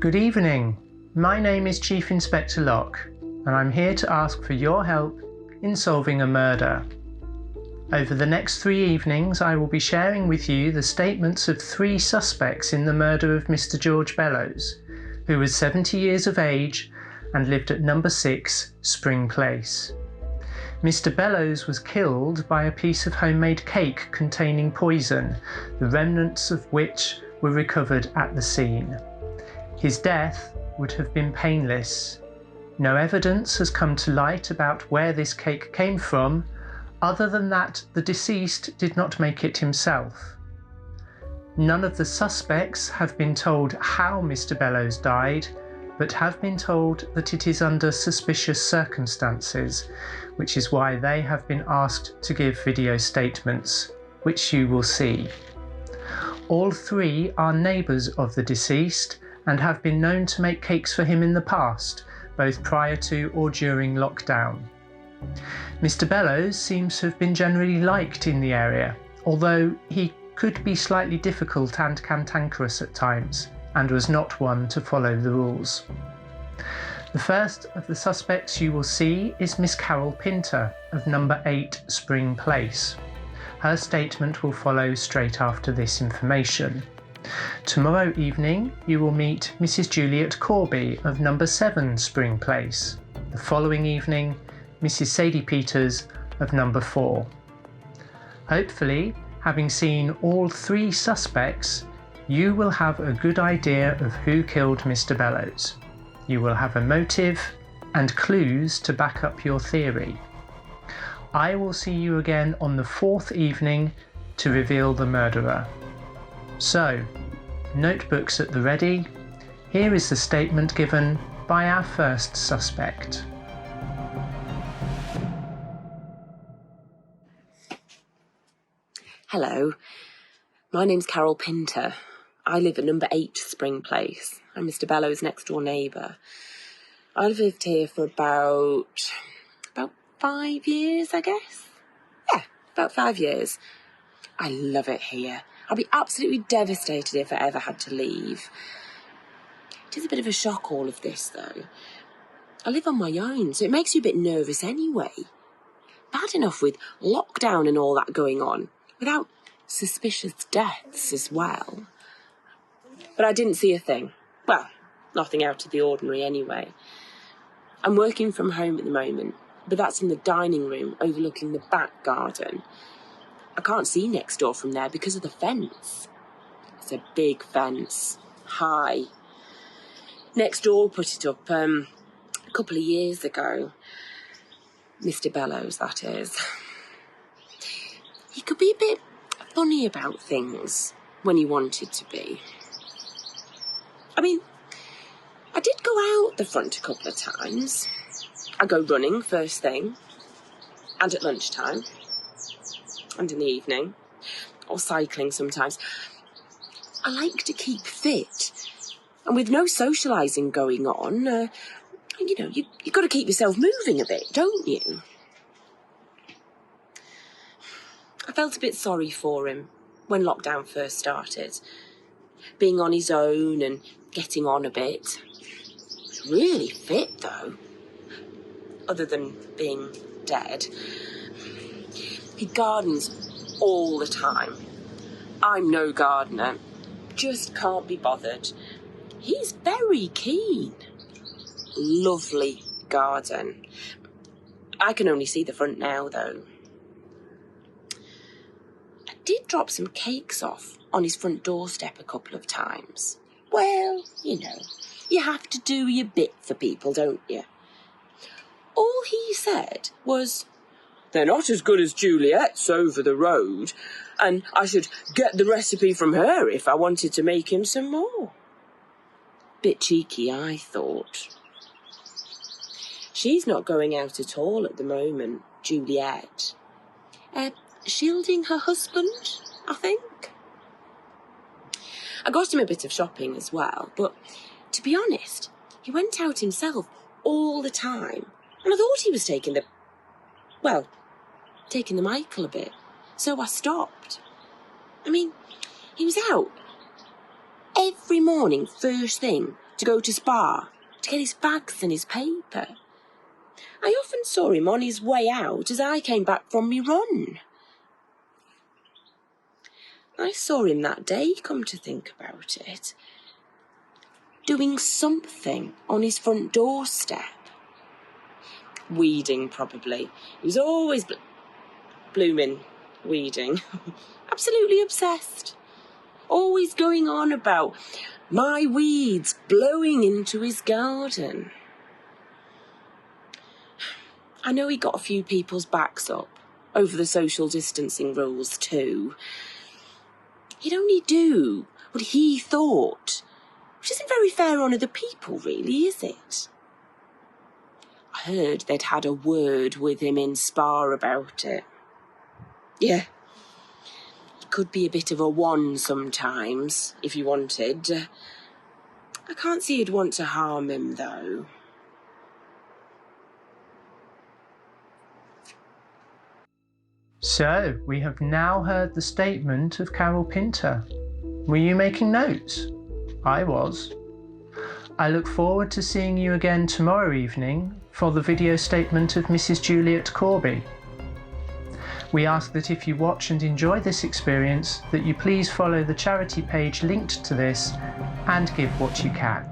Good evening. My name is Chief Inspector Locke, and I'm here to ask for your help in solving a murder. Over the next 3 evenings, I will be sharing with you the statements of 3 suspects in the murder of Mr. George Bellows, who was 70 years of age and lived at number 6 Spring Place. Mr. Bellows was killed by a piece of homemade cake containing poison, the remnants of which were recovered at the scene. His death would have been painless. No evidence has come to light about where this cake came from, other than that the deceased did not make it himself. None of the suspects have been told how Mr. Bellows died, but have been told that it is under suspicious circumstances, which is why they have been asked to give video statements, which you will see. All 3 are neighbours of the deceased and have been known to make cakes for him in the past, both prior to or during lockdown. Mr. Bellows seems to have been generally liked in the area, although he could be slightly difficult and cantankerous at times, and was not one to follow the rules. The first of the suspects you will see is Miss Carol Pinter of number 8 Spring Place. Her statement will follow straight after this information. Tomorrow evening you will meet Mrs. Juliet Corby of number 7 Spring Place. The following evening, Mrs. Sadie Peters of number 4. Hopefully, having seen all 3 suspects, you will have a good idea of who killed Mr. Bellows. You will have a motive and clues to back up your theory. I will see you again on the 4th evening to reveal the murderer. So, notebooks at the ready. Here is the statement given by our first suspect. Hello, my name's Carol Pinter. I live at number 8 Spring Place. I'm Mr. Bellows' next door neighbour. I've lived here for about 5 years, I guess. Yeah, about 5 years. I love it here. I'd be absolutely devastated if I ever had to leave. It is a bit of a shock, all of this, though. I live on my own, so it makes you a bit nervous anyway. Bad enough with lockdown and all that going on, without suspicious deaths as well. But I didn't see a thing. Well, nothing out of the ordinary anyway. I'm working from home at the moment, but that's in the dining room overlooking the back garden. I can't see next door from there because of the fence. It's a big fence, high. Next door put it up a couple of years ago. Mr. Bellows, that is. He could be a bit funny about things when he wanted to be. I mean, I did go out the front a couple of times. I go running first thing, and at lunchtime, and in the evening, or cycling sometimes. I like to keep fit, and with no socialising going on, you've got to keep yourself moving a bit, don't you? I felt a bit sorry for him when lockdown first started. Being on his own and getting on a bit. He's really fit, though. Other than being dead. He gardens all the time. I'm no gardener. Just can't be bothered. He's very keen. Lovely garden. I can only see the front now, though. I did drop some cakes off on his front doorstep a couple of times. Well, you have to do your bit for people, don't you? All he said was, "They're not as good as Juliet's over the road, and I should get the recipe from her if I wanted to make him some more." Bit cheeky, I thought. She's not going out at all at the moment, Juliet. Shielding her husband, I think. I got him a bit of shopping as well, but to be honest, he went out himself all the time, and I thought he was taking the Michael a bit, so I stopped. I mean, he was out every morning, first thing, to go to Spa, to get his fags and his paper. I often saw him on his way out as I came back from me run. I saw him that day, come to think about it, doing something on his front doorstep. Weeding, probably. He was always blooming weeding. Absolutely obsessed. Always going on about my weeds blowing into his garden. I know he got a few people's backs up over the social distancing rules too. He'd only do what he thought, which isn't very fair on other people, really, is it? I heard they'd had a word with him in Spa about it. Yeah, he could be a bit of a one sometimes, if you wanted. I can't see you'd want to harm him, though. So, we have now heard the statement of Carol Pinter. Were you making notes? I was. I look forward to seeing you again tomorrow evening for the video statement of Mrs. Juliet Corby. We ask that if you watch and enjoy this experience, that you please follow the charity page linked to this and give what you can.